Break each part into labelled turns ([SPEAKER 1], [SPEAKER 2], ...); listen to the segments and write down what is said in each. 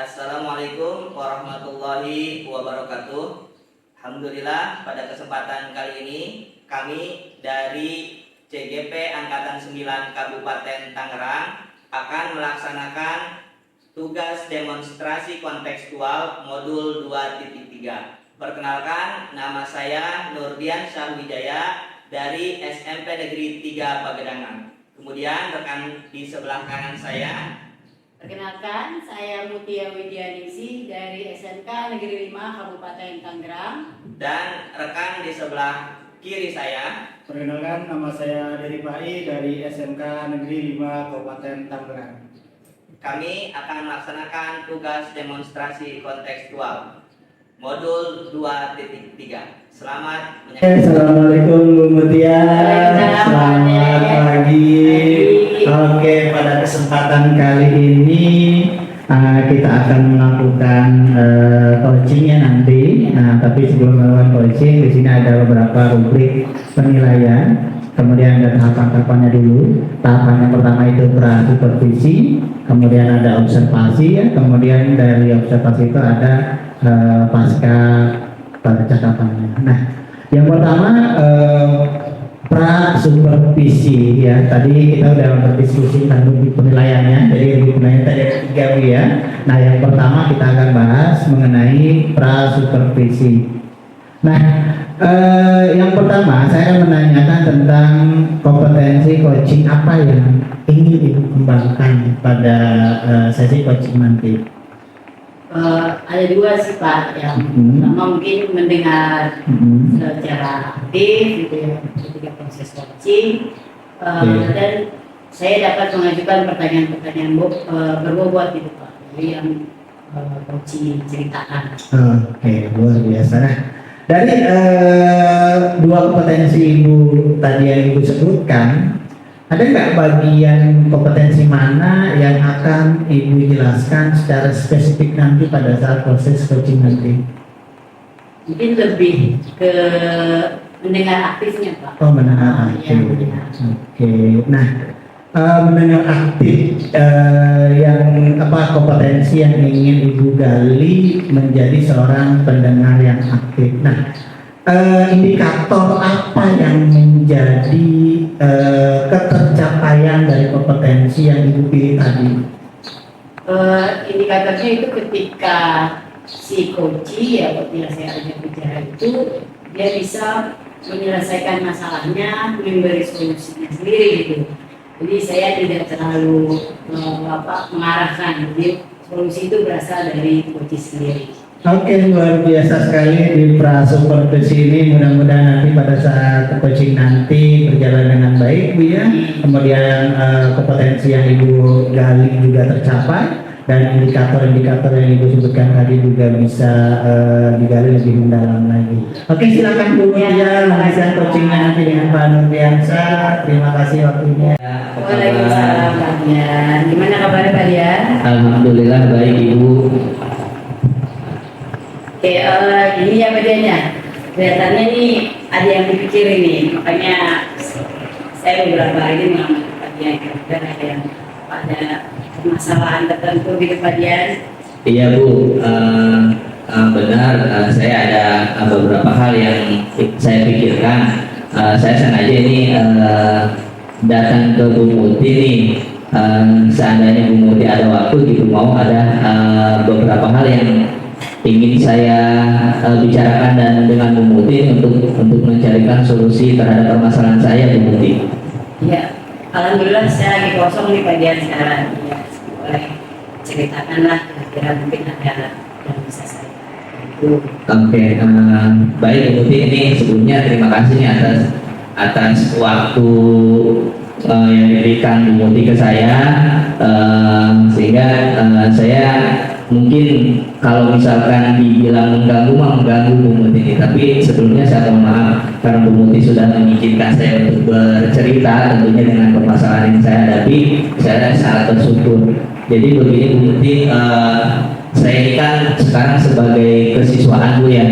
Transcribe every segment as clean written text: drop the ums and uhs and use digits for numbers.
[SPEAKER 1] Assalamualaikum warahmatullahi wabarakatuh. Alhamdulillah, pada kesempatan kali ini kami dari CGP Angkatan 9 Kabupaten Tangerang akan melaksanakan tugas demonstrasi kontekstual modul 2.3. Perkenalkan, nama saya Nurdian Syahwijaya dari SMP Negeri 3 Pagedangan. Kemudian rekan di sebelah kanan saya.
[SPEAKER 2] Perkenalkan, saya Mutia Widianingsih dari SMK Negeri 5 Kabupaten Tangerang. Dan rekan di sebelah kiri saya.
[SPEAKER 3] Perkenalkan, nama saya Dery Pai dari SMK Negeri 5 Kabupaten Tangerang.
[SPEAKER 1] Kami akan melaksanakan tugas demonstrasi kontekstual modul 2.3. Selamat menyaksikan.
[SPEAKER 3] Assalamualaikum Bu Mutia. Selamat pagi. Oke, pada kesempatan kali ini kita akan melakukan coachingnya nanti. Nah, tapi sebelum melakukan coaching, di sini ada beberapa rubrik penilaian. Kemudian ada tahapan-tahapannya dulu. Tahapan yang pertama itu pra-supervisi, kemudian ada observasi, ya. Kemudian dari observasi itu ada pasca percakapannya. Nah, yang pertama pra-supervisi, ya. Tadi kita udah berdiskusi tentang penilaiannya. Jadi penilaian tadi ada 3 ya. Nah, yang pertama kita akan bahas mengenai pra-supervisi. Nah, yang pertama saya akan menanyakan tentang kompetensi coaching apa yang ingin Ibu kembangkan pada sesi coaching nanti.
[SPEAKER 2] Ada 2 sih Pak, yang pertama mungkin mendengar secara aktif gitu ya ketika proses coaching, dan saya dapat mengajukan pertanyaan-pertanyaan berbobot gitu Pak, jadi yang coaching ceritakan.
[SPEAKER 3] Oke, luar biasa. Nah, dari 2 kompetensi Ibu tadi yang Ibu sebutkan, ada nggak bagian kompetensi mana yang akan Ibu jelaskan secara spesifik nanti pada saat proses coaching nanti?
[SPEAKER 2] Mungkin lebih ke mendengar aktifnya Pak.
[SPEAKER 3] Oh, mendengar aktif.
[SPEAKER 2] Ya,
[SPEAKER 3] Oke. Nah, mendengar aktif yang kompetensi yang ingin Ibu gali menjadi seorang pendengar yang aktif. Nah, indikator apa yang menjadi ketercapaian dari kompetensi yang Ibu pilih tadi?
[SPEAKER 2] Indikatornya itu ketika si coach ya ketika saya ajak bicara itu dia bisa menyelesaikan masalahnya, memberi solusinya sendiri gitu. Jadi saya tidak terlalu mengarahkan, jadi solusi itu berasal dari coach sendiri.
[SPEAKER 3] Oke, luar biasa sekali di pra-supervisi ini. Mudah-mudahan nanti pada saat coaching nanti berjalan dengan baik, Bu ya. Kemudian kompetensi yang Ibu gali juga tercapai, dan indikator-indikator yang Ibu sebutkan tadi juga bisa digali lebih mendalam lagi. Oke, silakan Bu Mutia lanjutkan coachingnya nanti dengan Pak Nurdiansyah. Terima kasih waktunya.
[SPEAKER 2] Waalaikumsalam Pak Dian. Gimana kabarnya Pak Dian?
[SPEAKER 1] Alhamdulillah baik Ibu.
[SPEAKER 2] Oke, ini ya Pak Dian ya. Kelihatannya nih ada yang dipikirin nih, makanya saya beberapa hari mengambil Pak Dian dan ada yang ada permasalahan tertentu gitu Pak Dian.
[SPEAKER 1] Iya Bu, benar. Saya ada beberapa hal yang saya pikirkan. Saya sengaja ini datang ke Bu Muti nih. Seandainya Bu Muti ada waktu gitu, mau ada beberapa hal yang ingin saya bicarakan dan dengan Bu Muti untuk mencarikan solusi terhadap permasalahan saya, Bu Muti.
[SPEAKER 2] Iya, alhamdulillah saya lagi kosong nih Pak Dian sekarang. Ya, boleh ceritakanlah kira-kira mungkin ada yang bisa saya bantu.
[SPEAKER 1] Oke, baik Bu Muti, ini sebelumnya terima kasih nih atas waktu yang diberikan Bu Muti ke saya, sehingga saya mungkin kalau misalkan dibilang mengganggu Bu Muti ini, tapi sebelumnya saya mohon maaf karena Bu Muti sudah mengizinkan saya untuk bercerita tentunya dengan permasalahan yang saya hadapi. Saya sangat bersyukur. Jadi begini Bu Muti, saya ini kan sekarang sebagai kesiswaan Bu ya,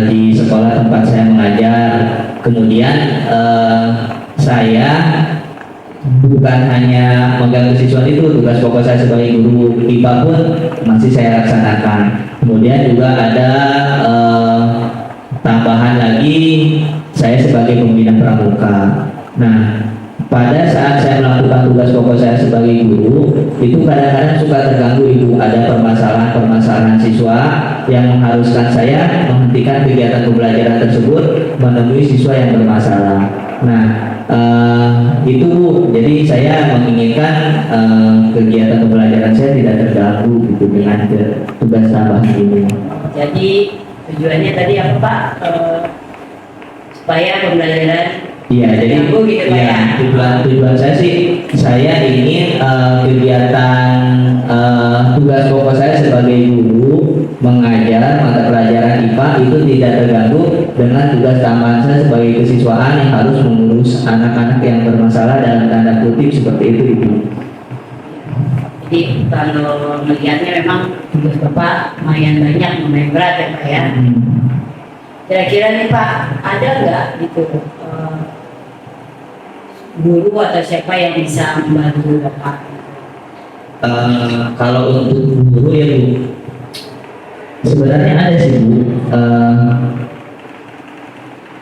[SPEAKER 1] di sekolah tempat saya mengajar. Kemudian saya bukan hanya megang kesiswaan itu, tugas pokok saya sebagai guru IPA pun masih saya laksanakan. Kemudian juga ada tambahan lagi saya sebagai pembina pramuka. Nah, pada saat saya melakukan tugas pokok saya sebagai guru, itu kadang-kadang suka terganggu ibu, ada permasalahan-permasalahan siswa yang mengharuskan saya menghentikan kegiatan pembelajaran tersebut menemui siswa yang bermasalah. Nah, itu Bu, jadi saya menginginkan kegiatan pembelajaran saya tidak terganggu gitu dengan tugas tambahan ini.
[SPEAKER 2] Jadi tujuannya tadi apa Pak? Supaya pembelajaran
[SPEAKER 1] Iya, jadi
[SPEAKER 2] terganggu gitu Pak ya.
[SPEAKER 1] tujuan saya sih, saya ingin kegiatan tugas pokok saya sebagai guru mengajar mata pelajaran IPA itu tidak terganggu dengan tugas tambahan saya sebagai kesiswaan yang harus mengurus anak-anak yang bermasalah dalam tanda kutip seperti itu Ibu.
[SPEAKER 2] Jadi kalau melihatnya memang tugas Bapak lumayan banyak, lumayan berat ya Pak ya. Kira-kira nih Pak, ada nggak gitu guru atau siapa yang bisa membantu Bapak?
[SPEAKER 1] Kalau untuk guru ya Bu, sebenarnya ada sih Bu.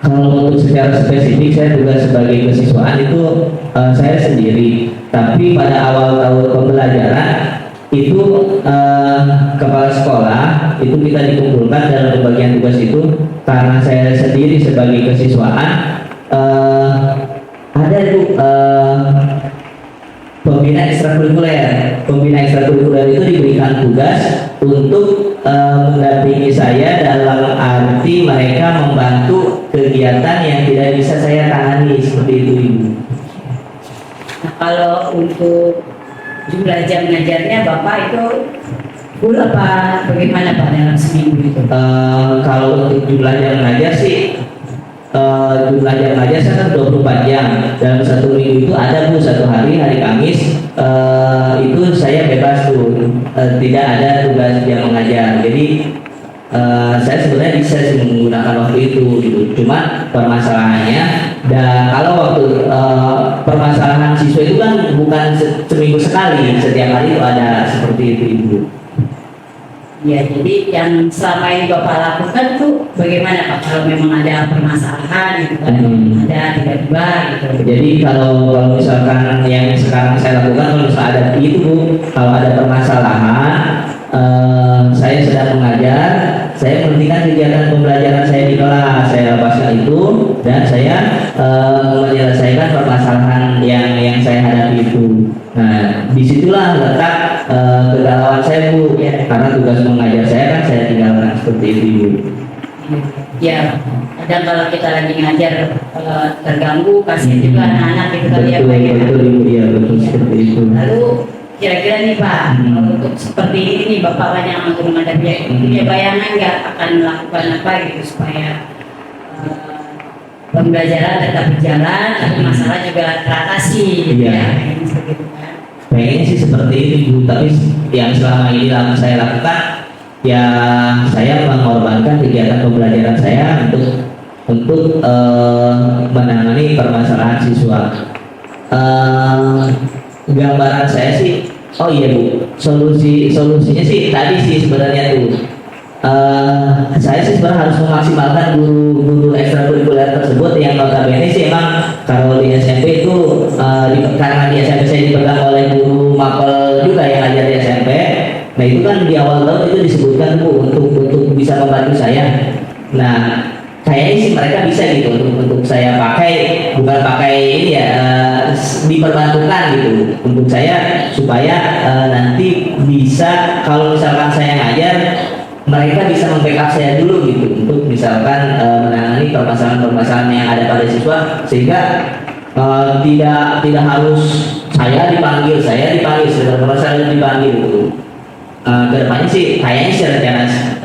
[SPEAKER 1] Kalau untuk secara spesifik saya tugas sebagai kesiswaan itu saya sendiri. Tapi pada awal tahun pembelajaran itu kepala sekolah itu kita dikumpulkan dalam pembagian tugas itu, karena saya sendiri sebagai kesiswaan ada tuh pembina ekstrakurikuler. Pembina ekstrakurikuler itu diberikan tugas untuk mendampingi saya dalam arti mereka membantu kegiatan yang tidak bisa saya tangani seperti itu Ibu.
[SPEAKER 2] Nah kalau untuk jumlah jam ngajarnya Bapak itu full apa bagaimana Pak dalam seminggu itu?
[SPEAKER 1] Kalau untuk jumlah jam ngajar sih, jumlah jam ngajar saya kan 24 jam. Dalam satu minggu itu ada Bu, satu hari Kamis itu saya bebas tuh, tidak ada tugas jam mengajar. Jadi saya sebenarnya bisa sih menggunakan waktu itu gitu. Cuma permasalahannya, kalau waktu permasalahan siswa itu kan bukan seminggu sekali, setiap hari itu ada seperti itu Ibu.
[SPEAKER 2] Ya, jadi yang selama ini Bapak lakukan tuh bagaimana Pak kalau memang ada permasalahan gitu kan, ada tiba-tiba gitu.
[SPEAKER 1] Jadi kalau misalkan yang sekarang saya lakukan, kalau misalnya ada itu Bu, kalau ada permasalahan, saya sedang mengajar, saya menghentikan kegiatan pembelajaran saya di kelas, saya lepaskan itu dan saya menyelesaikan permasalahan yang saya hadapi itu. Nah, disitulah letak kegalauan saya Bu, ya, karena tugas mengajar saya kan saya tinggalkan seperti itu Bu.
[SPEAKER 2] Ya, kadang kalau kita lagi ngajar terganggu, kasihan juga anak-anak itu kali ya Pak ya.
[SPEAKER 1] Betul Ibu, ya betul seperti itu.
[SPEAKER 2] Lalu kira-kira nih Pak, untuk seperti ini nih Bapak kan yang menghadapi punya bayangan nggak akan melakukan apa gitu supaya pembelajaran tetap berjalan, tapi masalah juga teratasi gitu
[SPEAKER 1] Iya.
[SPEAKER 2] ya, ini seperti itu kan.
[SPEAKER 1] Pengennya sih seperti itu Bu, tapi yang selama ini saya lakukan, ya saya mengorbankan kegiatan pembelajaran saya untuk menangani permasalahan siswa. Gambaran saya sih, oh iya Bu, solusinya sih tadi sih sebenarnya tuh. Saya sih sebenarnya harus memaksimalkan guru ekstrakurikuler tersebut yang notabene sih emang kalau di SMP itu karena di SMP saya dipegang oleh guru mapel juga yang ngajar di SMP. Nah itu kan di awal tahun itu disebutkan Bu untuk bisa membantu saya. Nah kayaknya sih mereka bisa gitu untuk saya pakai, bukan pakai ini ya, diperbantukan gitu untuk saya supaya nanti bisa kalau misalkan saya ngajar, mereka bisa membackup saya dulu gitu untuk misalkan menangani permasalahan-permasalahan yang ada pada siswa, sehingga tidak harus saya dipanggil saya dipanggil gitu. Kedepannya sih kayaknya sih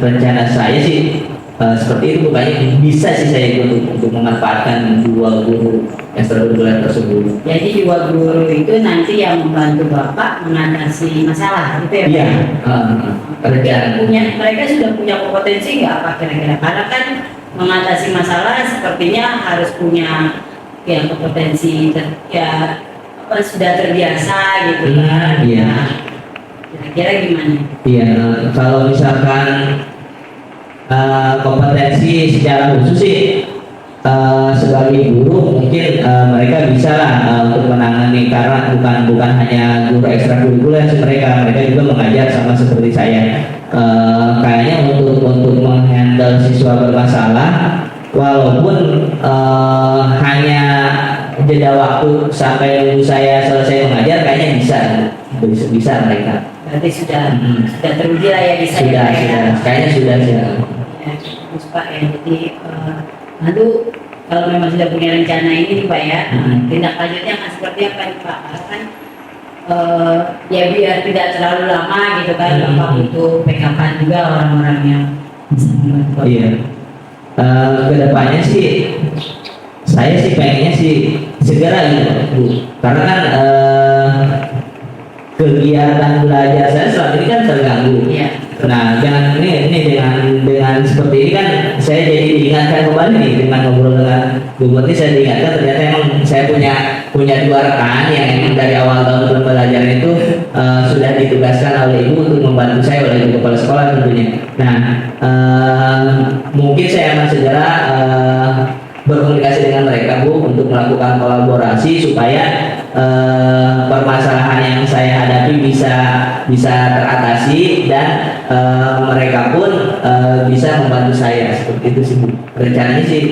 [SPEAKER 1] rencana saya sih seperti itu, kayaknya bisa sih saya untuk memanfaatkan dua guru ekstrakurikuler tersebut.
[SPEAKER 2] Jadi dua guru itu nanti yang membantu Bapak mengatasi masalah gitu ya Pak?
[SPEAKER 1] Iya. Rencana.
[SPEAKER 2] Mereka sudah punya kompetensi nggak apa kira-kira? Karena kan mengatasi masalah sepertinya harus punya ya kompetensi ya sudah terbiasa gitu kan.
[SPEAKER 1] Iya.
[SPEAKER 2] Nah, kira-kira gimana?
[SPEAKER 1] Iya, kalau misalkan kompetensi secara khusus sih sebagai guru mungkin mereka bisa lah untuk menangani, karena bukan hanya guru ekstrakurikuler sih, mereka juga mengajar sama seperti saya. Kayaknya untuk menghandle siswa bermasalah, walaupun hanya jeda waktu sampai nunggu saya selesai mengajar, kayaknya bisa mereka.
[SPEAKER 2] Berarti sudah teruji lah ya bisa
[SPEAKER 1] Sudah, kayaknya sudah.
[SPEAKER 2] Ya, bagus Pak ya. Jadi lalu kalau memang sudah punya rencana ini nih Pak ya, tindak lanjutnya akan seperti apa nih Pak? Karena kan ya biar tidak terlalu lama gitu kan, Bapak butuh PKK juga orang-orang yang bisa membantu.
[SPEAKER 1] Iya. Kedepannya sih, saya sih pengennya sih segera gitu, Bu. Karena kan kegiatan belajar saya selama ini kan terganggu.
[SPEAKER 2] Iya.
[SPEAKER 1] Nah, ini dengan seperti ini kan saya jadi diingatkan kembali nih, dengan ngobrol dengan Bu Murti, saya diingatkan ternyata emang saya punya dua rekan yang emang dari awal tahun belajar itu sudah ditugaskan oleh Ibu untuk membantu saya, oleh Ibu Kepala Sekolah tentunya. Nah, mungkin saya akan segera berkomunikasi dengan mereka, Bu, untuk melakukan kolaborasi supaya permasalahan yang saya hadapi bisa teratasi, dan mereka pun bisa membantu saya, seperti itu sih, Bu. Rencananya sih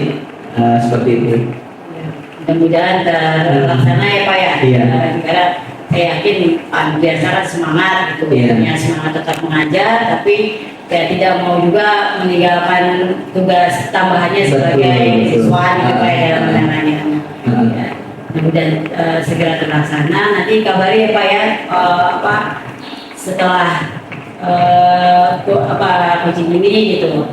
[SPEAKER 1] seperti itu.
[SPEAKER 2] Ya, mudah-mudahan terlaksana ya Pak ya.
[SPEAKER 1] Iya.
[SPEAKER 2] Karena saya yakin Pak biasa kan semangat gitu,
[SPEAKER 1] Iya.
[SPEAKER 2] punya semangat tetap mengajar, tapi ya tidak mau juga meninggalkan tugas tambahannya sebagai
[SPEAKER 1] Betul.
[SPEAKER 2] siswa gitu Pak ya, dalam menangani anak. Ya. Mudah-mudahan segera terlaksana. Nanti kabari ya Pak ya, setelah coaching ini gitu,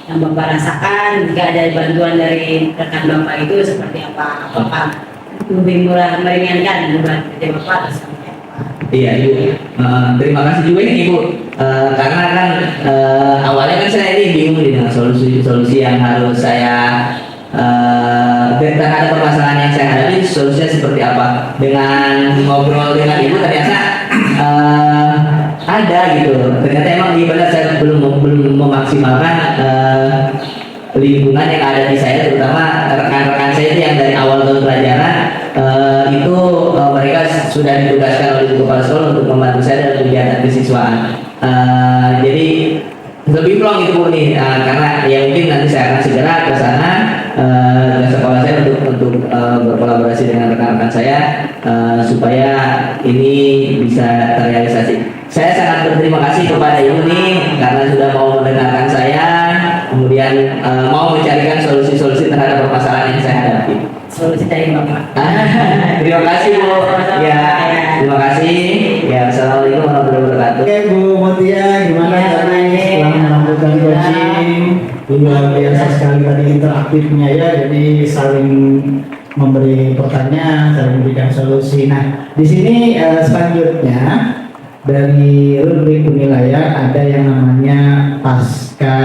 [SPEAKER 2] yang Bapak rasakan, jika ada bantuan dari rekan Bapak itu seperti apa? Apakah lebih murah, meringankan beban kerja Bapak atau seperti apa?
[SPEAKER 1] Iya, Ibu. Terima kasih juga nih, Ibu. Karena kan awalnya kan saya ini bingung dengan solusi yang harus saya terhadap permasalahan yang saya hadapi, solusinya seperti apa. Dengan ngobrol dengan Ibu ternyata ada gitu. Ternyata emang di benar saya belum memaksimalkan lingkungan yang ada di saya, terutama rekan-rekan saya itu yang dari awal tahun pelajaran itu mereka sudah ditugaskan oleh kepala sekolah untuk membantu saya dalam kegiatan kesiswaan. Jadi lebih plong itu Bu nih, karena ya mungkin nanti saya akan segera ke sana ke sekolah saya untuk berkolaborasi dengan rekan-rekan saya supaya ini bisa terrealisasi. Saya sangat berterima kasih kepada Ibu nih karena sudah mau mendengarkan saya, kemudian mau mencarikan solusi-solusi terhadap permasalahan yang saya hadapi.
[SPEAKER 2] Solusi dari Bapak.
[SPEAKER 1] Terima kasih Bu. Ya, terima kasih. Ya, assalamualaikum warahmatullahi wabarakatuh.
[SPEAKER 3] Oke Bu Mutia, gimana
[SPEAKER 2] Ya,
[SPEAKER 3] tadi
[SPEAKER 2] baik.
[SPEAKER 3] setelah melakukan coaching? Luar biasa sekali tadi interaktifnya ya, jadi saling memberi pertanyaan, saling memberikan solusi. Nah, di sini selanjutnya dari rubrik penilaian ada yang namanya pasca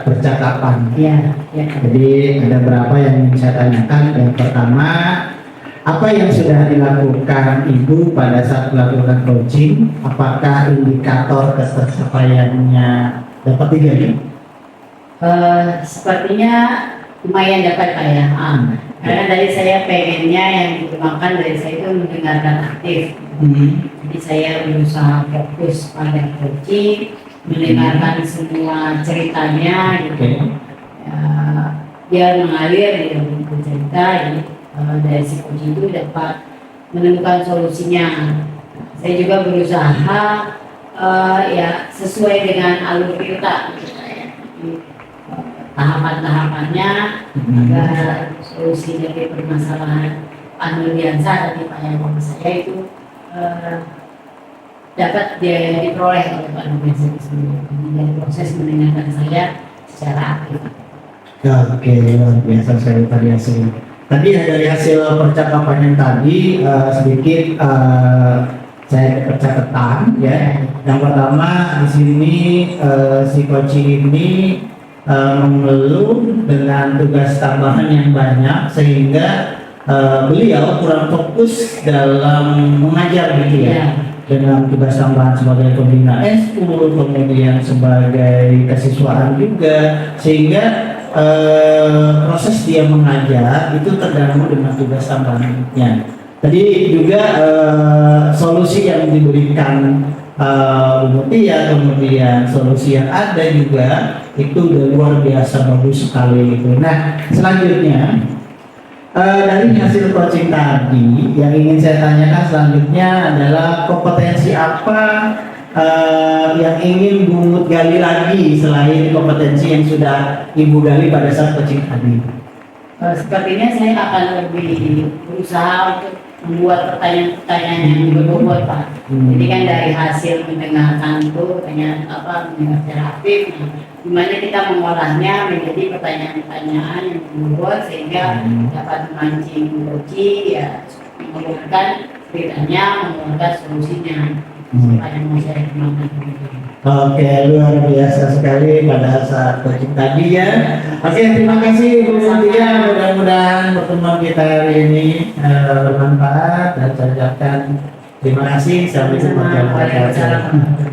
[SPEAKER 3] percakapan.
[SPEAKER 2] Iya, ya.
[SPEAKER 3] Jadi ada berapa yang ingin saya tanyakan. Yang pertama, apa yang sudah dilakukan Ibu pada saat melakukan coaching? Apakah indikator ketercapaiannya dapat digali?
[SPEAKER 2] Sepertinya lumayan dapat Pak ya. Karena tadi saya pengennya yang dikembangkan dari saya itu mendengarkan aktif. Jadi saya berusaha fokus pada coaching, mendengarkan semua ceritanya gitu. Ya, biar mengalir dia bercerita, jadi dari si coaching itu dapat menemukan solusinya. Saya juga berusaha ya sesuai dengan alur kita gitu, ya. Jadi, tahapan-tahapannya agar solusi dari permasalahan anuliansa tadi Pak yang saya itu dapat diperoleh oleh Pak Nurbiansa sendiri dari proses mendengarkan saya secara aktif.
[SPEAKER 3] Oke, luar biasa sekali tadi hasil. Tadi dari hasil percakapan yang tadi sedikit saya percakapan ya. Yang pertama di sini si coaching ini mengeluh dengan tugas tambahan yang banyak sehingga beliau kurang fokus dalam mengajar gitu ya.
[SPEAKER 2] Iya.
[SPEAKER 3] Dengan tugas tambahan sebagai pembina eskul, kemudian sebagai kesiswaan juga, sehingga proses dia mengajar itu terganggu dengan tugas tambahannya. Tadi juga solusi yang diberikan Bu Mutia, kemudian solusi yang ada juga itu udah luar biasa bagus sekali gitu. Nah, selanjutnya dari hasil coaching tadi yang ingin saya tanyakan selanjutnya adalah kompetensi apa yang ingin Bu Mut gali lagi selain kompetensi yang sudah Ibu gali pada saat coaching tadi.
[SPEAKER 2] Sepertinya saya akan lebih berusaha untuk membuat pertanyaan-pertanyaan yang berbobot, Pak. Jadi kan dari hasil mendengarkan itu, mendengar secara aktif, gimana kita mengolahnya menjadi pertanyaan-pertanyaan yang berbobot sehingga dapat memancing Roji ya, mengeluarkan ceritanya, mengeluarkan solusinya. Apa yang mau saya kembangkan.
[SPEAKER 3] Oke, luar biasa sekali pada saat coaching tadi ya. Oke, terima kasih Bu Mutia. Mudah-mudahan pertemuan kita hari ini bermanfaat dan saya ucapkan terima kasih. Sampai jumpa.